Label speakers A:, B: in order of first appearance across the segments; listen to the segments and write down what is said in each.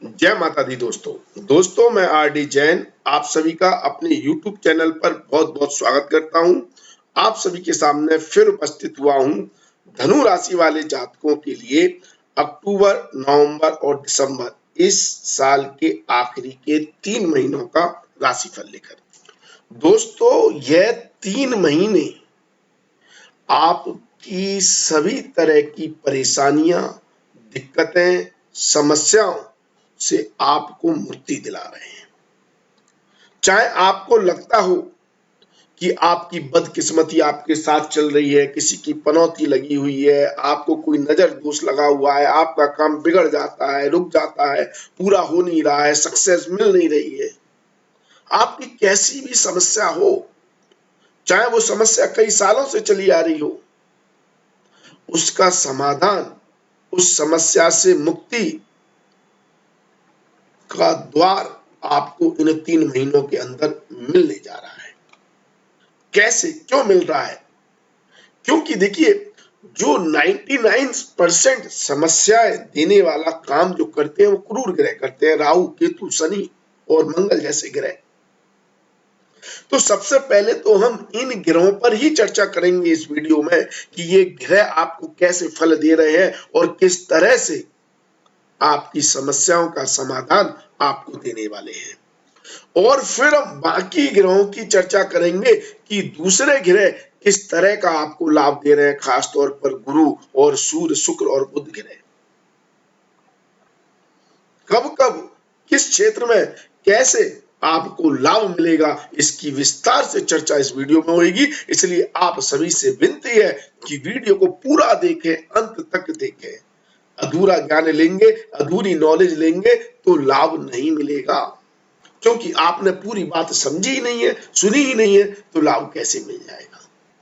A: जय माता दी दोस्तों मैं आर डी जैन आप सभी का अपने YouTube चैनल पर बहुत बहुत स्वागत करता हूं। आप सभी के सामने फिर उपस्थित हुआ हूं धनु राशि वाले जातकों के लिए अक्टूबर, नवंबर और दिसंबर इस साल के आखिरी के 3 महीनों का राशिफल लेकर। दोस्तों यह 3 महीने आपकी सभी तरह की परेशानियां, दिक्कतें, समस्याओं से आपको मुक्ति दिला रहे हैं। चाहे आपको लगता हो कि आपकी बदकिस्मती आपके साथ चल रही है, किसी की पनौती लगी हुई है, आपको कोई नजर दोष लगा हुआ है, आपका काम बिगड़ जाता है, रुक जाता है, पूरा हो नहीं रहा है, सक्सेस मिल नहीं रही है, आपकी कैसी भी समस्या हो, चाहे वो समस्या कई सालों से चली आ रही हो, उसका समाधान, उस समस्या से मुक्ति का द्वार आपको इन 3 महीनों के अंदर मिलने जा रहा है। कैसे, क्यों मिल रहा है? क्योंकि देखिए, जो 99% समस्याएं देने वाला काम जो करते हैं वो क्रूर ग्रह करते हैं, राहु, केतु, शनि और मंगल जैसे ग्रह। तो सबसे पहले तो हम इन ग्रहों पर ही चर्चा करेंगे इस वीडियो में कि ये ग्रह आपको कैसे फल दे रहे हैं और किस तरह से आपकी समस्याओं का समाधान आपको देने वाले हैं। और फिर हम बाकी ग्रहों की चर्चा करेंगे कि दूसरे ग्रह किस तरह का आपको लाभ दे रहे हैं, खासतौर पर गुरु और सूर्य, शुक्र और बुध ग्रह कब कब किस क्षेत्र में कैसे आपको लाभ मिलेगा, इसकी विस्तार से चर्चा इस वीडियो में होगी। इसलिए आप सभी से विनती है कि वीडियो को पूरा देखें, अंत तक देखें। अधूरा ज्ञान लेंगे, अधूरी नॉलेज लेंगे तो लाभ नहीं मिलेगा, क्योंकि आपने पूरी बात समझी ही नहीं है, सुनी ही नहीं है, तो लाभ कैसे मिल जाएगा?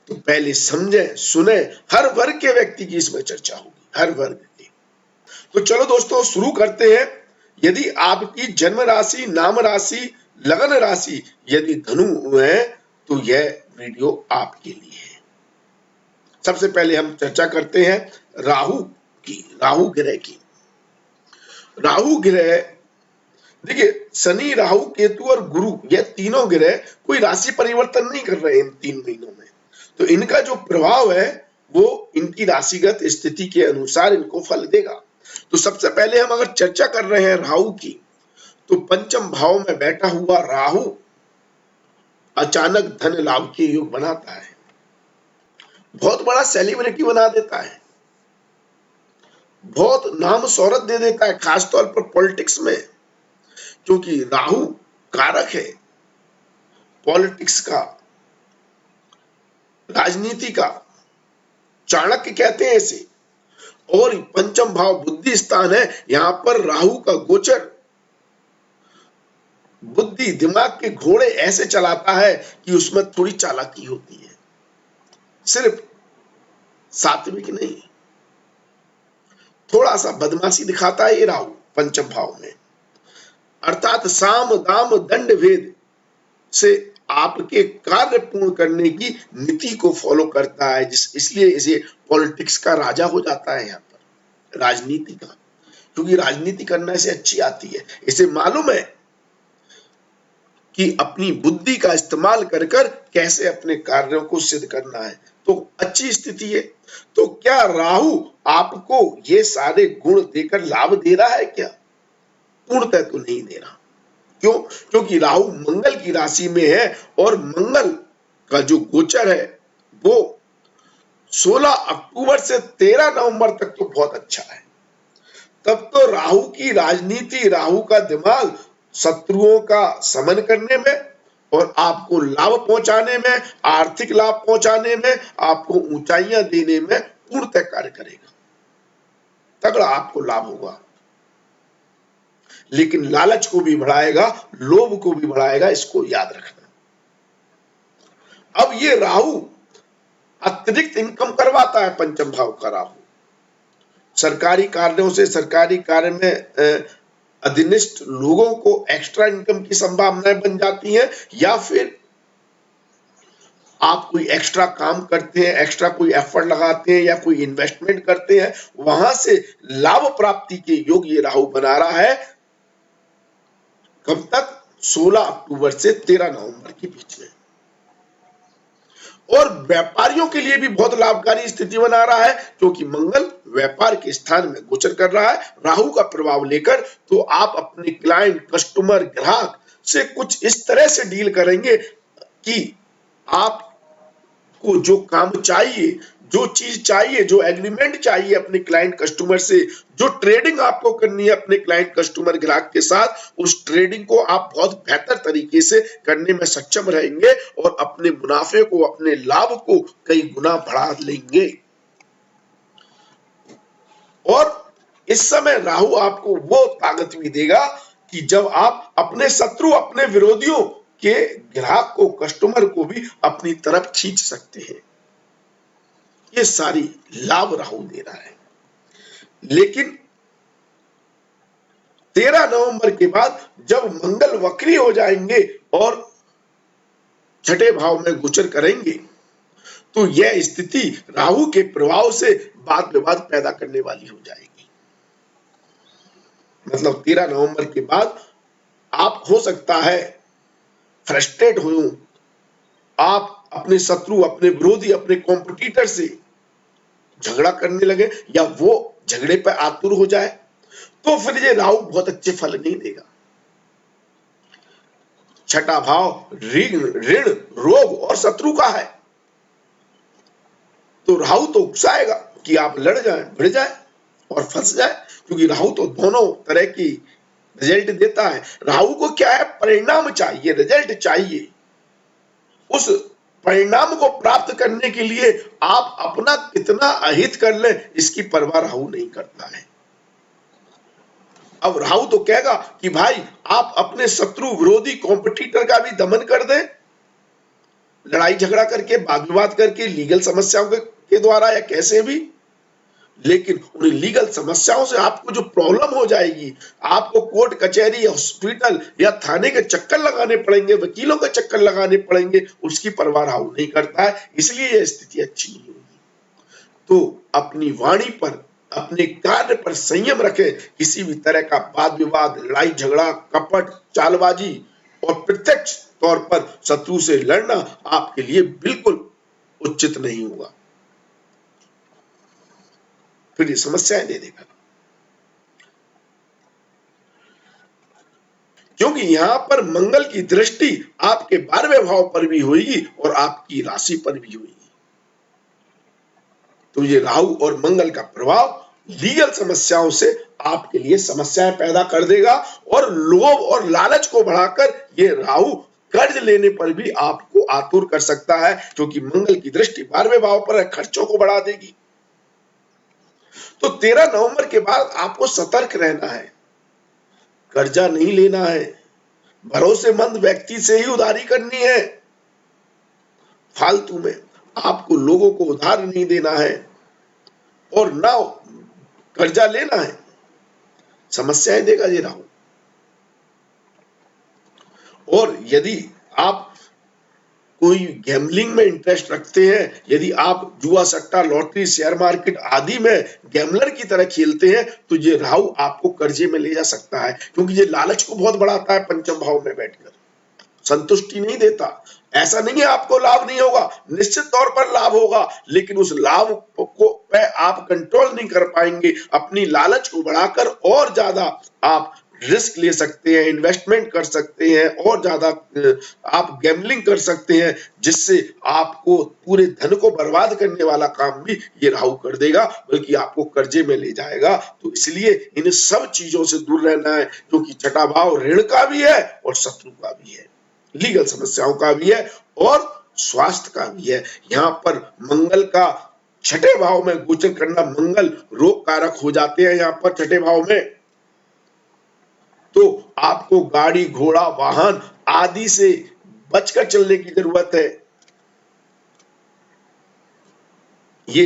A: तो पहले समझे, सुने। हर वर्ग के व्यक्ति की इसमें चर्चा होगी, हर वर्ग की। तो चलो दोस्तों शुरू करते हैं। यदि आपकी जन्म राशि, नाम राशि, लगन राशि यदि धनु है तो यह वीडियो आपके लिए है। सबसे पहले हम चर्चा करते हैं राहु की, राहु ग्रह की। राहु ग्रह, देखिए, शनि, राहु, केतु और गुरु, यह तीनों ग्रह कोई राशि परिवर्तन नहीं कर रहे हैं इन 3 महीनों में। तो इनका जो प्रभाव है वो इनकी राशिगत स्थिति के अनुसार इनको फल देगा। तो सबसे पहले हम अगर चर्चा कर रहे हैं राहु की, तो पंचम भाव में बैठा हुआ राहु अचानक धन लाभ के योग बनाता है, बहुत बड़ा सेलिब्रिटी बना देता है, बहुत नाम शोहरत दे देता है, खासतौर पर पॉलिटिक्स में, क्योंकि राहु कारक है पॉलिटिक्स का, राजनीति का, चाणक्य कहते हैं इसे। और पंचम भाव बुद्धि स्थान है, यहां पर राहु का गोचर बुद्धि, दिमाग के घोड़े ऐसे चलाता है कि उसमें थोड़ी चालाकी होती है, सिर्फ सात्विक नहीं, थोड़ा सा बदमाशी दिखाता है ये राहु पंचम भाव में। अर्थात साम दाम दंड भेद से आपके कार्य पूर्ण करने की नीति को फॉलो करता है, इसलिए इसे पॉलिटिक्स का राजा हो जाता है, यहाँ पर राजनीति का, क्योंकि राजनीति करना इसे अच्छी आती है। इसे मालूम है कि अपनी बुद्धि का इस्तेमाल कर कर कैसे अपने कार्यों को सिद्ध करना है, तो अच्छी स्थिति है। तो क्या राहु आपको ये सारे गुण देकर लाभ दे रहा है क्या? पूर्णतः तो नहीं दे रहा। क्यों? क्योंकि राहु मंगल की राशि में है और मंगल का जो गोचर है वो 16 अक्टूबर से 13 नवंबर तक तो बहुत अच्छा है। तब तो राहु की राजनीति, राहु का दिमाग शत्रुओं का समन करने में और आपको लाभ पहुंचाने में, आर्थिक लाभ पहुंचाने में, आपको ऊंचाइयां देने में पूर्णतः कार्य करेगा। तगड़ा आपको लाभ होगा, लेकिन लालच को भी बढ़ाएगा, लोभ को भी बढ़ाएगा, इसको याद रखना। अब ये राहु अतिरिक्त इनकम करवाता है, पंचम भाव का राहु सरकारी कार्यों से, सरकारी कार्य में अधीनस्थ लोगों को एक्स्ट्रा इनकम की संभावनाएं बन जाती हैं, या फिर आप कोई एक्स्ट्रा काम करते हैं, एक्स्ट्रा कोई एफर्ट लगाते हैं या कोई इन्वेस्टमेंट करते हैं, वहां से लाभ प्राप्ति के योग ये राहु बना रहा है कब तक? 16 अक्टूबर से 13 नवंबर के बीच में। और व्यापारियों के लिए भी बहुत लाभकारी स्थिति बना रहा है, क्योंकि मंगल व्यापार के स्थान में गोचर कर रहा है राहु का प्रभाव लेकर। तो आप अपने क्लाइंट, कस्टमर, ग्राहक से कुछ इस तरह से डील करेंगे कि आप को जो काम चाहिए, जो चीज चाहिए, जो एग्रीमेंट चाहिए अपने क्लाइंट कस्टमर से, जो ट्रेडिंग आपको करनी है अपने क्लाइंट कस्टमर ग्राहक के साथ, उस ट्रेडिंग को आप बहुत बेहतर तरीके से करने में सक्षम रहेंगे और अपने मुनाफे को, अपने लाभ को कई गुना बढ़ा लेंगे। और इस समय राहु आपको वो ताकत भी देगा कि जब आप अपने शत्रु, अपने विरोधियों के ग्राहक को, कस्टमर को भी अपनी तरफ खींच सकते हैं। ये सारी लाभ राहु दे रहा है। लेकिन 13 नवंबर के बाद जब मंगल वक्री हो जाएंगे और छठे भाव में गोचर करेंगे, तो यह स्थिति राहु के प्रभाव से वाद विवाद पैदा करने वाली हो जाएगी। मतलब 13 नवंबर के बाद आप हो सकता है फ्रस्ट्रेट हो, आप अपने शत्रु, अपने विरोधी, अपने कॉम्पिटिटर से झगड़ा करने लगे या वो झगड़े पर आतुर हो जाए, तो फिर ये राहु बहुत अच्छे फल नहीं देगा। छठा भाव ऋण, रोग और शत्रु का है, तो राहु तो उकसाएगा कि आप लड़ जाए, भिड़ जाए और फंस जाए, क्योंकि राहु तो दोनों तरह की रिजल्ट देता है। राहु को क्या है? परिणाम चाहिए, रिजल्ट चाहिए। उस परिणाम को प्राप्त करने के लिए आप अपना कितना अहित कर लें, इसकी परवाह राहु नहीं करता है। अब राहु तो कहेगा कि भाई आप अपने शत्रु, विरोधी, कॉम्पिटिटर का भी दमन कर दें, लड़ाई झगड़ा करके, वाद विवाद करके, लीगल समस्याओं के द्वारा या कैसे भी, लेकिन उन लीगल समस्याओं से आपको जो प्रॉब्लम हो जाएगी, आपको कोर्ट कचहरी, हॉस्पिटल या थाने के चक्कर लगाने पड़ेंगे, वकीलों के चक्कर लगाने पड़ेंगे, उसकी परवाह राहु नहीं करता है। इसलिए यह स्थिति अच्छी नहीं होगी। तो अपनी वाणी पर, अपने कार्य पर संयम रखें। किसी भी तरह का वाद विवाद, लड़ाई झगड़ा, कपट, चालबाजी और प्रत्यक्ष तौर पर शत्रु से लड़ना आपके लिए बिल्कुल उचित नहीं होगा, फिर ये समस्याएं दे देगा। क्योंकि यहां पर मंगल की दृष्टि आपके 12वें भाव पर भी होगी और आपकी राशि पर भी होगी। तो ये राहु और मंगल का प्रभाव लीगल समस्याओं से आपके लिए समस्याएं पैदा कर देगा और लोभ और लालच को बढ़ाकर ये राहु कर्ज लेने पर भी आपको आतुर कर सकता है, क्योंकि मंगल की दृष्टि 12वें भाव पर है, खर्चों को बढ़ा देगी। तो 13 नवंबर के बाद आपको सतर्क रहना है, कर्जा नहीं लेना है, भरोसेमंद व्यक्ति से ही उधारी करनी है, फालतू में आपको लोगों को उधार नहीं देना है और ना कर्जा लेना है। समस्याएं देगा ये राहु। और यदि आप कोई गैम्बलिंग में इंटरेस्ट रखते हैं, यदि आप जुआ, सट्टा, लॉटरी, शेयर मार्केट आदि में गैम्बलर की तरह खेलते हैं, तो ये राहु आपको कर्जे में ले जा सकता है, क्योंकि ये लालच को बहुत बढ़ाता है। पंचम भाव में बैठकर संतुष्टि नहीं देता। ऐसा नहीं है आपको लाभ नहीं होगा, निश्चित तौर पर लाभ होगा, लेकिन उस लाभ को पे आप कंट्रोल नहीं कर पाएंगे। अपनी लालच को बढ़ाकर और ज्यादा आप रिस्क ले सकते हैं, इन्वेस्टमेंट कर सकते हैं और ज्यादा आप गैम्बलिंग कर सकते हैं, जिससे आपको पूरे धन को बर्बाद करने वाला काम भी ये राहु कर देगा, बल्कि आपको कर्जे में ले जाएगा। तो इसलिए इन सब चीजों से दूर रहना है, क्योंकि छठा भाव ऋण का भी है और शत्रु का भी है, लीगल समस्याओं का भी है और स्वास्थ्य का भी है। यहाँ पर मंगल का छठे भाव में गोचर करना, मंगल रोग कारक हो जाते हैं यहाँ पर छठे भाव में। तो आपको गाड़ी, घोड़ा, वाहन आदि से बचकर चलने की जरूरत है। ये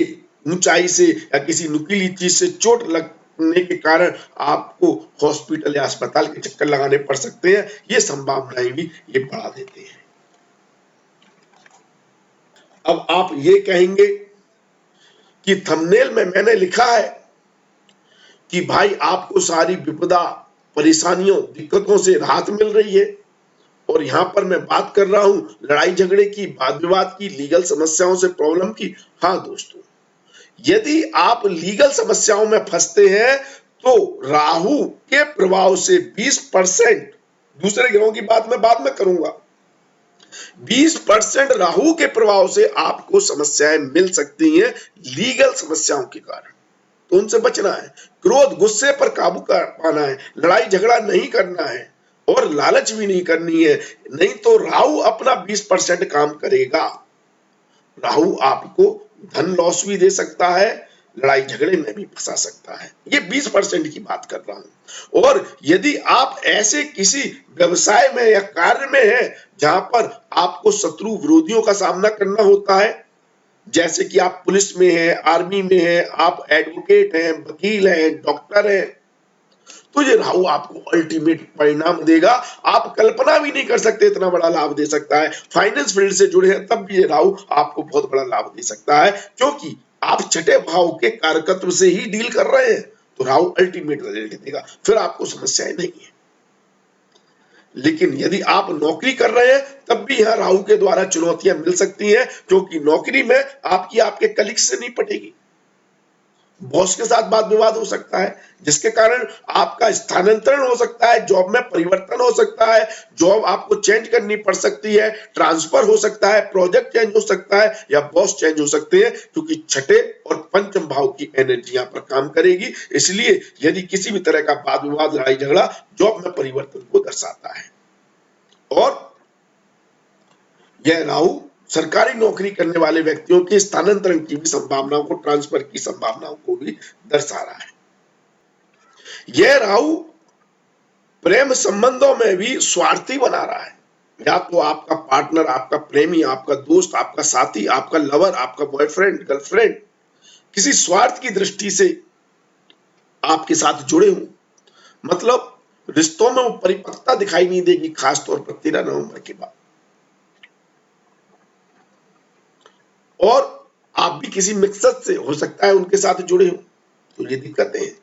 A: ऊंचाई से या किसी नुकीली चीज से चोट लगने के कारण आपको हॉस्पिटल या अस्पताल के चक्कर लगाने पड़ सकते हैं। ये संभावनाएं भी ये बढ़ा देते हैं। अब आप ये कहेंगे कि थंबनेल में मैंने लिखा है कि भाई आपको सारी विपदा परेशानियों दिक्कतों से राहत मिल रही है। और यहाँ पर मैं बात कर रहा हूं लड़ाई झगड़े की, वाद विवाद की, लीगल समस्याओं से प्रॉब्लम की। हाँ दोस्तों, यदि आप लीगल समस्याओं में फंसते हैं तो राहु के प्रभाव से 20%, दूसरे ग्रहों की बात मैं बाद में करूंगा, 20% राहु के प्रभाव से आपको समस्याएं मिल सकती हैं लीगल समस्याओं के कारण। तो उनसे बचना है, क्रोध गुस्से पर काबू कर पाना है, लड़ाई झगड़ा नहीं करना है और लालच भी नहीं करनी है, नहीं तो राहु अपना 20% काम करेगा। राहु आपको धन लॉस भी दे सकता है, लड़ाई झगड़े में भी फंसा सकता है। ये 20% की बात कर रहा हूं। और यदि आप ऐसे किसी व्यवसाय में या कार्य में हैं जहां पर आपको शत्रु विरोधियों का सामना करना होता है, जैसे कि आप पुलिस में हैं, आर्मी में हैं, आप एडवोकेट हैं, वकील हैं, डॉक्टर हैं, तो ये राहु आपको अल्टीमेट परिणाम देगा। आप कल्पना भी नहीं कर सकते इतना बड़ा लाभ दे सकता है। फाइनेंस फील्ड से जुड़े हैं तब भी ये राहु आपको बहुत बड़ा लाभ दे सकता है, क्योंकि आप छठे भाव के कारकत्व से ही डील कर रहे हैं। तो राहु अल्टीमेट रिजल्ट देगा, फिर आपको समस्याएं नहीं है। लेकिन यदि आप नौकरी कर रहे हैं तब भी यहां राहु के द्वारा चुनौतियां मिल सकती हैं, क्योंकि नौकरी में आपके कलीग से नहीं पटेगी, बॉस के साथ वाद विवाद हो सकता है, जिसके कारण आपका स्थानांतरण हो सकता है, जॉब में परिवर्तन हो सकता है, जॉब आपको चेंज करनी पड़ सकती है, ट्रांसफर हो सकता है, प्रोजेक्ट चेंज हो सकता है या बॉस चेंज हो सकते हैं, क्योंकि छठे और पंचम भाव की एनर्जी यहां पर काम करेगी। इसलिए यदि किसी भी तरह का वाद विवाद, लड़ाई झगड़ा जॉब में परिवर्तन को दर्शाता है। और यह राहु सरकारी नौकरी करने वाले व्यक्तियों के स्थानांतरण की भी संभावनाओं को, ट्रांसफर की संभावनाओं को भी दर्शा रहा है। यह राहु प्रेम संबंधों में भी स्वार्थी बना रहा है। या तो आपका पार्टनर, आपका प्रेमी, आपका दोस्त, आपका साथी, आपका लवर, आपका बॉयफ्रेंड, गर्लफ्रेंड किसी स्वार्थ की दृष्टि से आपके साथ जुड़े हों, मतलब रिश्तों में वो परिपक्वता दिखाई नहीं देगी, खासतौर पर 13 नवंबर के बाद। और आप भी किसी मकसद से हो सकता है उनके साथ जुड़े हो, तो ये दिक्कतें हैं।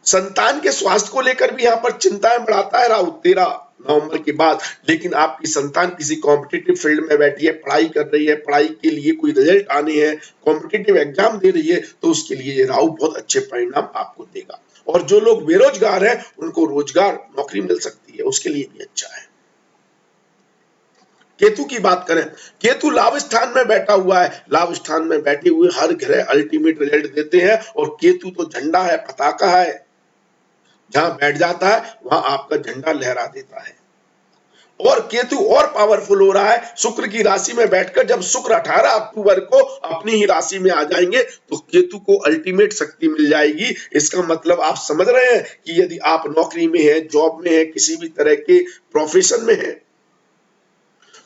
A: संतान के स्वास्थ्य को लेकर भी यहाँ पर चिंताएं बढ़ाता है राहु 13 नवंबर के बाद। लेकिन आपकी संतान किसी कॉम्पिटिटिव फील्ड में बैठी है, पढ़ाई कर रही है, पढ़ाई के लिए कोई रिजल्ट आने हैं, कॉम्पिटिटिव एग्जाम दे रही है, तो उसके लिए ये राहु बहुत अच्छे परिणाम आपको देगा। और जो लोग बेरोजगार हैं उनको रोजगार, नौकरी मिल सकती है, उसके लिए भी अच्छा है। केतु की बात करें, केतु लाभ स्थान में बैठा हुआ है। लाभ स्थान में बैठे हुए हर ग्रह अल्टीमेट रिजल्ट देते हैं, और केतु तो झंडा है, पताका है, जहां बैठ जाता है वहां आपका झंडा लहरा देता है। और केतु और पावरफुल हो रहा है शुक्र की राशि में बैठकर। जब शुक्र 18 अक्टूबर को अपनी ही राशि में आ जाएंगे तो केतु को अल्टीमेट शक्ति मिल जाएगी। इसका मतलब आप समझ रहे हैं कि यदि आप नौकरी में हैं, जॉब में हैं, किसी भी तरह के प्रोफेशन में हैं,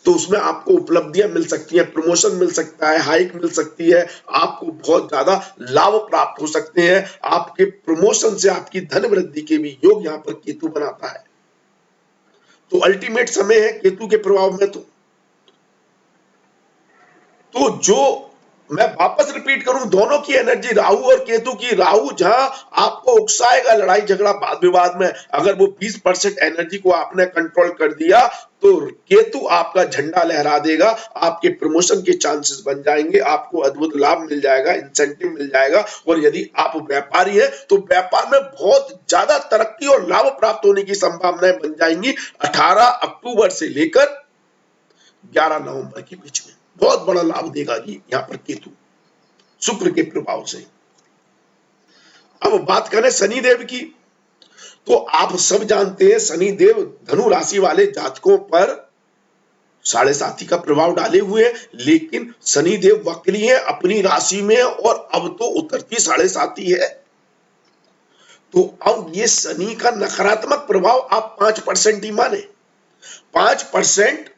A: तो उसमें आपको उपलब्धियां मिल सकती हैं, प्रमोशन मिल सकता है, हाइक मिल सकती है, आपको बहुत ज्यादा लाभ प्राप्त हो सकते हैं। आपके प्रमोशन से आपकी धन वृद्धि के भी योग यहां पर केतु बनाता है। तो अल्टीमेट समय है केतु के प्रभाव में। तो जो मैं वापस रिपीट करूं, दोनों की एनर्जी राहु और केतु की। राहु जहां आपको उकसाएगा लड़ाई झगड़ा वाद विवाद में, अगर वो 20% एनर्जी को आपने कंट्रोल कर दिया तो केतु आपका झंडा लहरा देगा, आपके प्रमोशन के चांसेस बन जाएंगे, आपको अद्भुत लाभ मिल जाएगा, इंसेंटिव मिल जाएगा। और यदि आप व्यापारी हैं तो व्यापार में बहुत ज्यादा तरक्की और लाभ प्राप्त होने की संभावनाएं बन जाएंगी 18 अक्टूबर से लेकर 11 नवंबर के बीच में। बहुत बड़ा लाभ देगा ये यहाँ पर केतु शुक्र के प्रभाव से। अब बात करें शनि देव की, तो आप सब जानते हैं शनि देव धनु राशि वाले जातकों पर 7.5 का प्रभाव डाले हुए हैं, लेकिन शनि देव वक्री है अपनी राशि में, और अब तो उतरती 7.5 है। तो अब ये शनि का नकारात्मक प्रभाव आप 5% ही माने। 5%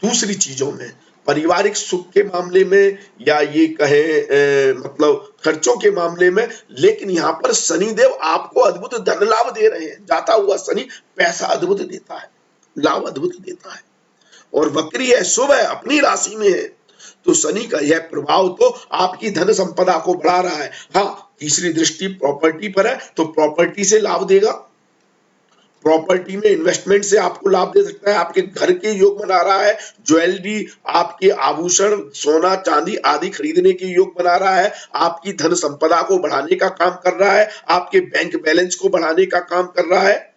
A: दूसरी चीजों में, पारिवारिक सुख के मामले में, या ये कहें मतलब खर्चों के मामले में। लेकिन यहाँ पर शनि देव आपको अद्भुत धन लाभ दे रहे हैं। जाता हुआ शनि पैसा अद्भुत देता है, लाभ अद्भुत देता है, और वक्री है, शुभ है, अपनी राशि में है। तो शनि का यह प्रभाव तो आपकी धन संपदा को बढ़ा रहा है। हाँ, तीसरी दृष्टि प्रॉपर्टी पर है, तो प्रॉपर्टी से लाभ देगा। प्रॉपर्टी में इन्वेस्टमेंट से आपको लाभ दे सकता है, आपके घर के योग बना रहा है, ज्वेलरी, आपके आभूषण, सोना चांदी आदि खरीदने के योग बना रहा है, आपकी धन संपदा को बढ़ाने का काम कर रहा है, आपके बैंक बैलेंस को बढ़ाने का काम कर रहा है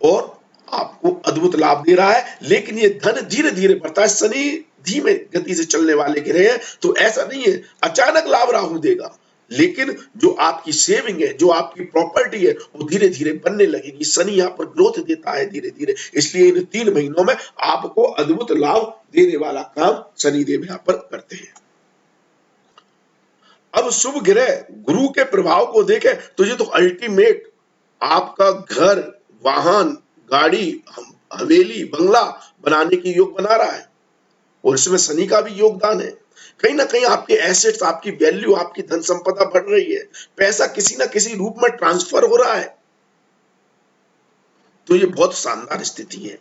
A: और आपको अद्भुत लाभ दे रहा है। लेकिन ये धन धीरे धीरे बढ़ता है, शनि धीमे गति से चलने वाले ग्रह हैं, तो ऐसा नहीं है अचानक लाभ राहु देगा, लेकिन जो आपकी सेविंग है, जो आपकी प्रॉपर्टी है, वो धीरे धीरे बनने लगेगी। शनि यहाँ पर ग्रोथ देता है धीरे धीरे, इसलिए इन 3 महीनों में आपको अद्भुत लाभ देने वाला काम शनिदेव यहाँ पर करते हैं। अब शुभ ग्रह गुरु के प्रभाव को देखें तो ये तो अल्टीमेट आपका घर, वाहन, गाड़ी, हवेली, बंगला बनाने की योग बना रहा है और इसमें शनि का भी योगदान है। कहीं ना कहीं आपके एसेट्स, आपकी वैल्यू, आपकी धन संपदा बढ़ रही है, पैसा किसी ना किसी रूप में ट्रांसफर हो रहा है, तो ये बहुत शानदार स्थिति है।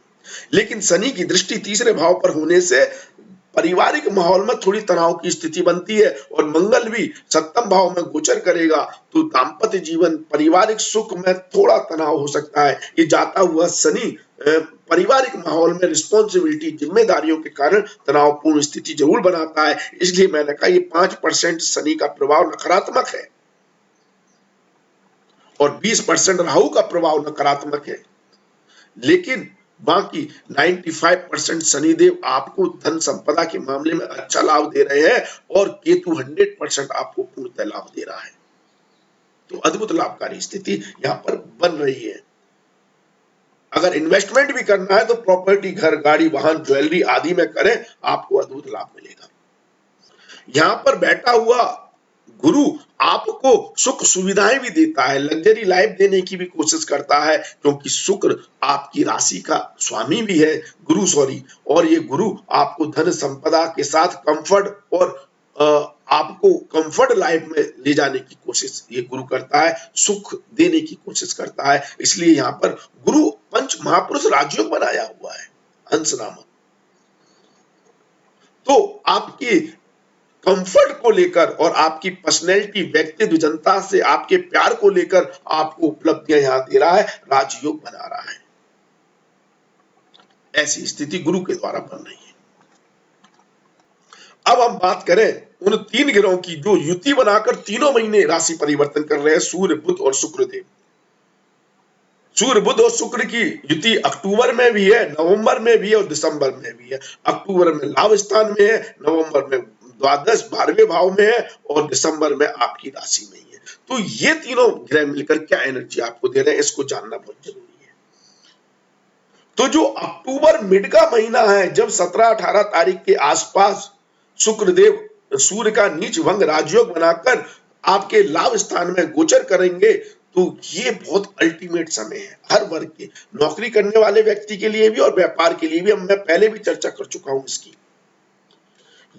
A: लेकिन शनि की दृष्टि तीसरे भाव पर होने से पारिवारिक माहौल में थोड़ी तनाव की स्थिति बनती है और मंगल भी 7वें भाव में गोचर करेगा, तो दाम्पत्य जीवन, पारिवारिक सुख में थोड़ा तनाव हो सकता है। ये जाता हुआ शनि पारिवारिक माहौल में रिस्पॉन्सिबिलिटी, जिम्मेदारियों के कारण तनावपूर्ण स्थिति जरूर बनाता है। इसलिए मैंने कहा ये 5% शनि का प्रभाव नकारात्मक है और 20% राहु का प्रभाव नकारात्मक है, लेकिन बाकी 95% शनिदेव आपको धन संपदा के मामले में अच्छा लाभ दे रहे हैं और केतु 100% आपको पूर्णतः लाभ दे रहा है। तो अद्भुत लाभकारी स्थिति यहाँ पर बन रही है। अगर इन्वेस्टमेंट भी करना है तो प्रॉपर्टी, घर, गाड़ी, वाहन, ज्वेलरी आदि में करें, आपको अद्भुत लाभ मिलेगा। यहाँ पर बैठा हुआ गुरु आपको सुख सुविधाएं भी देता है, लग्जरी लाइफ देने की भी कोशिश करता है, क्योंकि शुक्र आपकी राशि का स्वामी भी है, गुरु सॉरी, और ये गुरु आपको धन संपदा के साथ कंफर्ट और आपको कंफर्ट लाइफ में ले जाने की कोशिश ये गुरु करता है, सुख देने की कोशिश करता है। इसलिए यहाँ पर गुरु पंच महापुरुष राजयोग बनाया हुआ है अंश नामक। तो आपकी कंफर्ट को लेकर और आपकी पर्सनैलिटी, व्यक्तित्व, जनता से आपके प्यार को लेकर आपको उपलब्धियां यहां दे रहा है, राजयोग बना रहा है। ऐसी स्थिति गुरु के द्वारा बन रही है। अब हम बात करें उन 3 ग्रहों की जो युति बनाकर तीनों महीने राशि परिवर्तन कर रहे हैं, सूर्य, बुध और शुक्रदेव। सूर्य, बुध और शुक्र की युति अक्टूबर में भी है, नवंबर में भी है और दिसंबर में भी है। अक्टूबर में लाभ स्थान में है, नवंबर में द्वादश 12वें भाव में है और दिसंबर में आपकी राशि में ही है। तो ये तीनों ग्रह मिलकर क्या एनर्जी आपको दे रहे हैं, इसको जानना बहुत जरूरी है। तो जो अक्टूबर मिड का महीना है, जब 17-18 तारीख के आसपास शुक्रदेव सूर्य का नीच भंग राजयोग बनाकर आपके लाभ स्थान में गोचर करेंगे, तो ये बहुत अल्टीमेट समय है हर वर्ग के, नौकरी करने वाले व्यक्ति के लिए भी और व्यापार के लिए भी। मैं पहले भी चर्चा कर चुका हूं इसकी।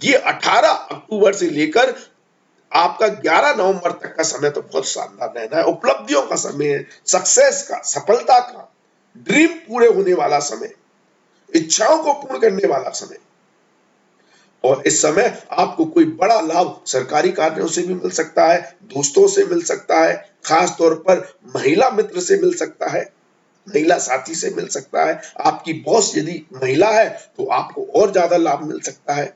A: ये 18 अक्टूबर से लेकर आपका 11 नवंबर तक का समय तो बहुत शानदार रहना है, उपलब्धियों का समय है, सक्सेस का, सफलता का, ड्रीम पूरे होने वाला समय, इच्छाओं को पूर्ण करने वाला समय। और इस समय आपको कोई बड़ा लाभ सरकारी कार्यों से भी मिल सकता है, दोस्तों से मिल सकता है, खास तौर पर महिला मित्र से मिल सकता है, महिला साथी से मिल सकता है। आपकी बॉस यदि महिला है तो आपको और ज्यादा लाभ मिल सकता है।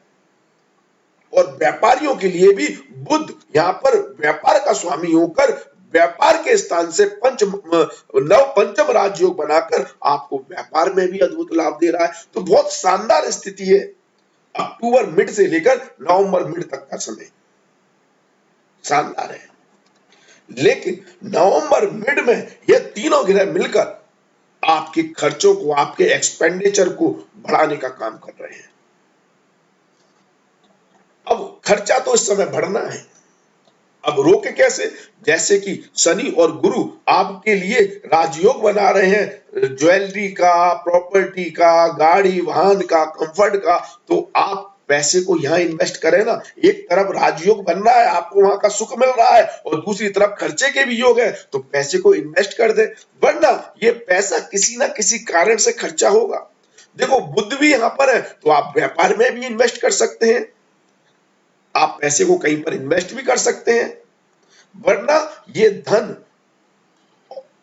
A: और व्यापारियों के लिए भी बुध यहाँ पर व्यापार का स्वामी होकर व्यापार के स्थान से पंचम राजयोग बनाकर आपको व्यापार में भी अद्भुत लाभ दे रहा है। तो बहुत शानदार स्थिति है अक्टूबर मिड से लेकर नवंबर मिड तक का समय, शानदार है। लेकिन नवंबर मिड में ये तीनों ग्रह मिलकर आपके खर्चों को, आपके एक्सपेंडिचर को बढ़ाने का काम कर रहे हैं। अब खर्चा तो इस समय बढ़ना है, अब रोके कैसे? जैसे कि शनि और गुरु आपके लिए राजयोग बना रहे हैं, ज्वेलरी का, प्रॉपर्टी का, गाड़ी वाहन का, कंफर्ट का, तो आप पैसे को यहाँ इन्वेस्ट करें ना। एक तरफ राजयोग बन रहा है, आपको वहां का सुख मिल रहा है, और दूसरी तरफ खर्चे के भी योग है, तो पैसे को इन्वेस्ट कर दे, वरना ये पैसा किसी ना किसी कारण से खर्चा होगा। देखो बुध भी यहाँ पर है, तो आप व्यापार में भी इन्वेस्ट कर सकते हैं, आप पैसे को कहीं पर इन्वेस्ट भी कर सकते हैं, वरना ये धन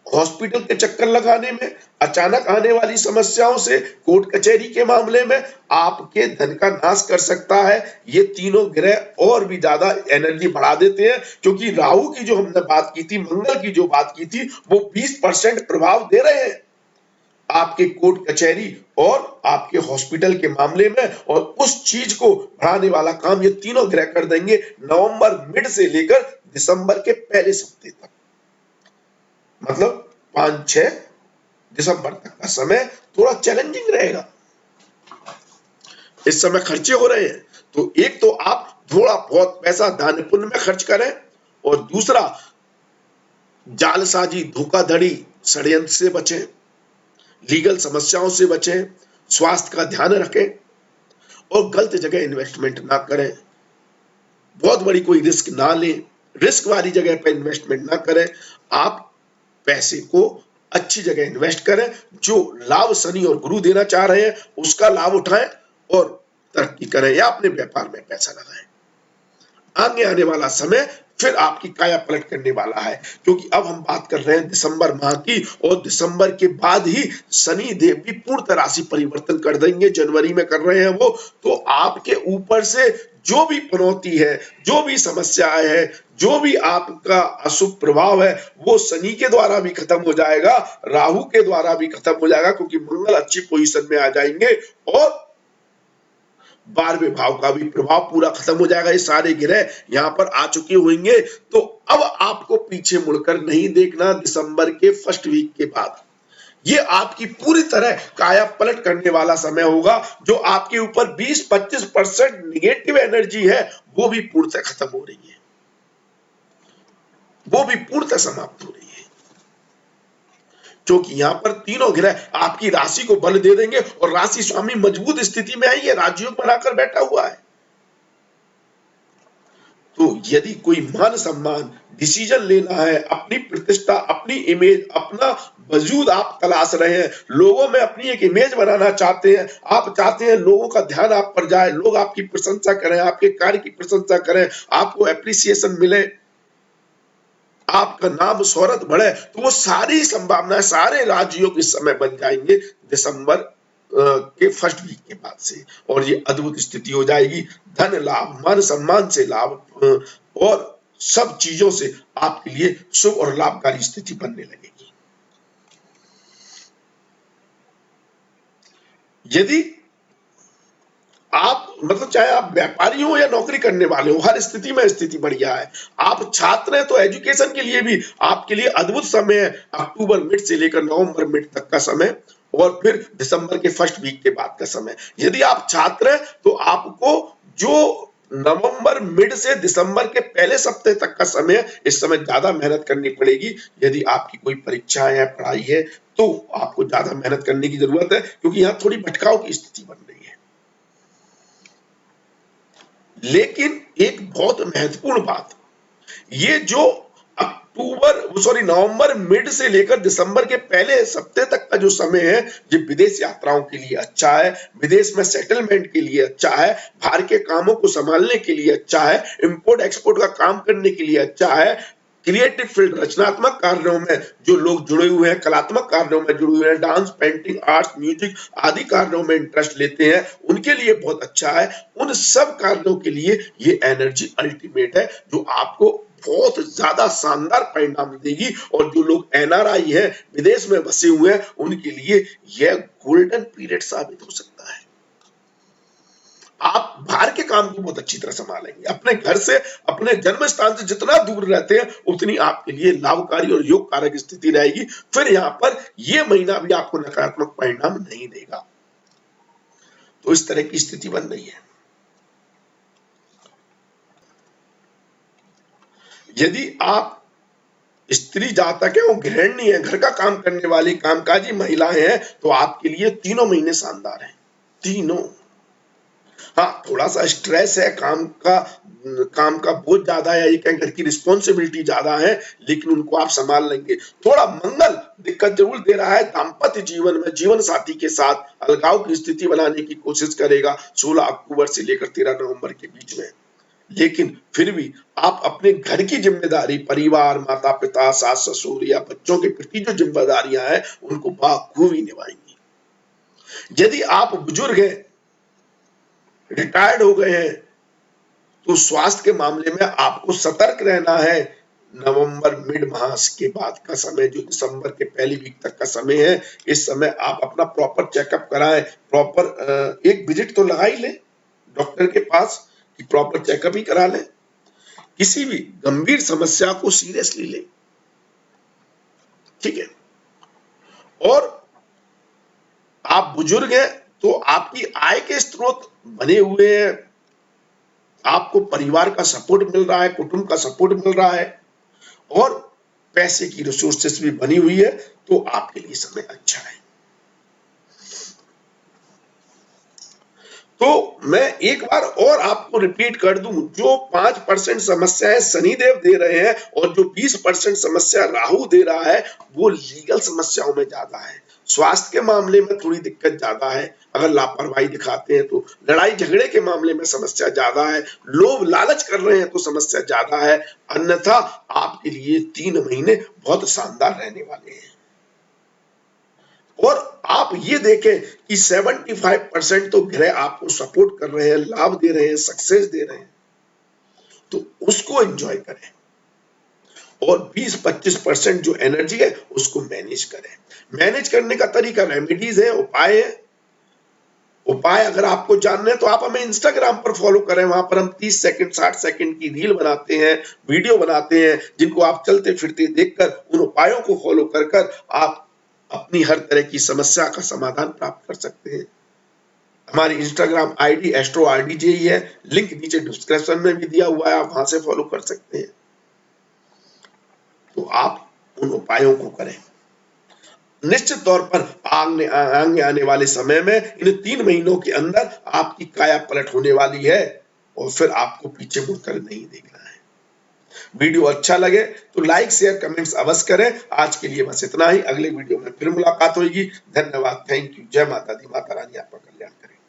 A: हॉस्पिटल के चक्कर लगाने में, अचानक आने वाली समस्याओं से, कोर्ट कचहरी के मामले में आपके धन का नाश कर सकता है। ये तीनों ग्रह और भी ज्यादा एनर्जी बढ़ा देते हैं, क्योंकि राहु की जो हमने बात की थी, मंगल की जो बात की थी, वो 20% प्रभाव दे रहे हैं आपके कोर्ट कचहरी और आपके हॉस्पिटल के मामले में, और उस चीज को बढ़ाने वाला काम ये तीनों ग्रह कर देंगे नवंबर मिड से लेकर दिसंबर के पहले सप्ताह तक। मतलब 5-6 दिसंबर तक का समय थोड़ा चैलेंजिंग रहेगा। इस समय खर्चे हो रहे हैं, तो एक तो आप थोड़ा बहुत पैसा दान पुण्य में खर्च करें, और दूसरा जालसाजी, धोखाधड़ी, षड्यंत्र से बचें, लीगल समस्याओं से बचें, स्वास्थ्य का ध्यान रखें और गलत जगह इन्वेस्टमेंट ना करें। बहुत बड़ी कोई रिस्क ना लें, रिस्क वाली जगह पर इन्वेस्टमेंट ना करें। आप पैसे को अच्छी जगह इन्वेस्ट करें, जो लाभ शनि और गुरु देना चाह रहे हैं उसका लाभ उठाएं और तरक्की करें, या अपने व्यापार में पैसा लगाएं। आगे आने वाला समय फिर आपकी काया पलट करने वाला है, क्योंकि अब हम बात कर रहे हैं दिसंबर माह की, और दिसंबर के बाद ही शनि देव भी पूर्ण राशि परिवर्तन कर देंगे। जनवरी में कर रहे हैं वो, तो आपके ऊपर से जो भी पनौती है, जो भी समस्याएं है, जो भी आपका अशुभ प्रभाव है, वो शनि के द्वारा भी खत्म हो जाएगा, राहु के द्वारा भी खत्म हो जाएगा, क्योंकि मंगल अच्छी पोजीशन में आ जाएंगे और 12वें भाव का भी प्रभाव पूरा खत्म हो जाएगा। ये सारे ग्रह यहाँ पर आ चुके होंगे, तो अब आपको पीछे मुड़कर नहीं देखना। दिसंबर के फर्स्ट वीक के बाद ये आपकी पूरी तरह काया पलट करने वाला समय होगा। जो आपके ऊपर 20-25% निगेटिव एनर्जी है, वो भी पूर्णतः खत्म हो रही है, वो भी पूर्णतः समाप्त हो रही है, क्योंकि यहाँ पर तीनों ग्रह आपकी राशि को बल दे देंगे, और राशि स्वामी मजबूत स्थिति में आई है, राजयोग बनाकर बैठा हुआ है। तो यदि कोई मान सम्मान, डिसीजन लेना है, अपनी प्रतिष्ठा, अपनी इमेज, अपना वजूद आप तलाश रहे हैं, लोगों में अपनी एक इमेज बनाना चाहते हैं, आप चाहते हैं लोगों का ध्यान आप पर जाए, लोग आपकी प्रशंसा करें, आपके कार्य की प्रशंसा करें, आपको एप्रिसिएशन मिले, आपका नाम शोहरत बढ़े, तो वो सारी संभावनाएं, सारे राजयोग इस समय बन जाएंगे दिसंबर के फर्स्ट वीक के बाद से, और ये अद्भुत स्थिति हो जाएगी। धन लाभ, मान सम्मान से लाभ और सब चीजों से आपके लिए शुभ और लाभकारी स्थिति बनने लगेगी। यदि आप मतलब चाहे आप व्यापारी हो या नौकरी करने वाले हो, हर स्थिति में स्थिति बढ़िया है। आप छात्र हैं तो एजुकेशन के लिए भी आपके लिए अद्भुत समय है, अक्टूबर मिड से लेकर नवंबर मिड तक का समय, और फिर दिसंबर के फर्स्ट वीक के बाद का समय। यदि आप छात्र हैं तो आपको जो नवंबर मिड से दिसंबर के पहले सप्ताह तक का समय, इस समय ज्यादा मेहनत करनी पड़ेगी। यदि आपकी कोई परीक्षा है, पढ़ाई है, तो आपको ज्यादा मेहनत करने की जरूरत है, क्योंकि यहाँ थोड़ी भटकाव की स्थिति बन रही है। लेकिन एक बहुत महत्वपूर्ण बात, ये जो नवंबर मिड से लेकर दिसंबर के पहले सप्ताह तक का जो समय है, ये विदेश यात्राओं के लिए अच्छा है, विदेश में सेटलमेंट के लिए अच्छा है, बाहर के कामों को संभालने के लिए अच्छा है, इंपोर्ट एक्सपोर्ट का काम करने के लिए अच्छा है, क्रिएटिव फील्ड, रचनात्मक कार्यों में जो लोग जुड़े हुए हैं, कलात्मक कार्यों में जुड़े हुए हैं, डांस, पेंटिंग, आर्ट्स, म्यूजिक आदि कार्यों में इंटरेस्ट लेते हैं, उनके लिए बहुत अच्छा है। उन सब कार्यों के लिए ये एनर्जी अल्टीमेट है, जो आपको बहुत ज्यादा शानदार परिणाम देगी। और जो लोग एनआरआई हैं, विदेश में बसे हुए हैं, उनके लिए यह गोल्डन पीरियड साबित हो सकता है। आप बाहर के काम को बहुत अच्छी तरह संभालेंगे, अपने घर से, अपने जन्म स्थान से जितना दूर रहते हैं, उतनी आपके लिए लाभकारी और योग कारक स्थिति रहेगी। फिर यहाँ पर यह महीना भी आपको नकारात्मक परिणाम नहीं देगा। तो इस तरह की स्थिति बन रही है। यदि आप स्त्री जातक है, वो गृहिणी है, घर का काम करने वाली कामकाजी महिलाएं हैं, तो आपके लिए तीनों महीने शानदार हैं, तीनों। हाँ, थोड़ा सा स्ट्रेस है, काम का बोझ ज्यादा है, ये घर की रिस्पॉन्सिबिलिटी ज्यादा है, लेकिन उनको आप संभाल लेंगे। थोड़ा मंगल दिक्कत जरूर दे रहा है दाम्पत्य जीवन में, जीवन साथी के साथ अलगाव की स्थिति बनाने की कोशिश करेगा 16 अक्टूबर से लेकर 13 नवंबर के बीच में। लेकिन फिर भी आप अपने घर की जिम्मेदारी, परिवार, माता पिता, सास ससुर या बच्चों के प्रति जो जिम्मेदारियां हैं उनको बखूबी निभाएंगी। यदि आप बुजुर्ग हैं, रिटायर्ड हो गए हैं, तो स्वास्थ्य के मामले में आपको सतर्क रहना है। नवंबर मिड मास के बाद का समय, जो दिसंबर के पहली वीक तक का समय है, इस समय आप अपना प्रॉपर चेकअप कराएं। प्रॉपर एक विजिट तो लगा ही लें डॉक्टर के पास, कि प्रॉपर चेकअप ही करा लें। किसी भी गंभीर समस्या को सीरियसली लें, ठीक है। और आप बुजुर्ग हैं तो आपकी आय के स्रोत बने हुए हैं, आपको परिवार का सपोर्ट मिल रहा है, कुटुंब का सपोर्ट मिल रहा है, और पैसे की रिसोर्सेस भी बनी हुई है, तो आपके लिए समय अच्छा है। तो मैं एक बार और आपको रिपीट कर दूं, जो 5% समस्याएं शनिदेव दे रहे हैं और जो 20% समस्या राहु दे रहा है, वो लीगल समस्याओं में ज्यादा है। स्वास्थ्य के मामले में थोड़ी दिक्कत ज्यादा है, अगर लापरवाही दिखाते हैं तो। लड़ाई झगड़े के मामले में समस्या ज्यादा है, लोभ लालच कर रहे हैं तो समस्या ज्यादा है। अन्यथा आपके लिए 3 महीने बहुत शानदार रहने वाले हैं। और आप ये देखें कि 75% तो ग्रह आपको सपोर्ट कर रहे हैं, लाभ दे रहे हैं, सक्सेस दे रहे हैं, तो उसको एंजॉय करें। और 20-25% जो एनर्जी है उसको मैनेज करें। मैनेज करने का तरीका, रेमेडीज है, उपाय है। उपाय अगर आपको जानना है तो आप हमें इंस्टाग्राम पर फॉलो करें, वहां पर हम 30 सेकंड 60 सेकंड की रील बनाते हैं, वीडियो बनाते हैं, जिनको आप चलते फिरते देखकर उन उपायों को फॉलो कर आप अपनी हर तरह की समस्या का समाधान प्राप्त कर सकते हैं। हमारी इंस्टाग्राम आईडी एस्ट्रो आरडीजे ही है, लिंक नीचे डिस्क्रिप्शन में भी दिया हुआ है, आप वहां से फॉलो कर सकते हैं। तो आप उन उपायों को करें। निश्चित तौर पर आगे आने वाले समय में इन 3 महीनों के अंदर आपकी काया पलट होने वाली है, और फिर आपको पीछे मुड़कर नहीं देखना है। वीडियो अच्छा लगे तो लाइक शेयर कमेंट्स अवश्य करें। आज के लिए बस इतना ही, अगले वीडियो में फिर मुलाकात होगी। धन्यवाद, थैंक यू, जय माता दी, माता रानी आपका कल्याण करे।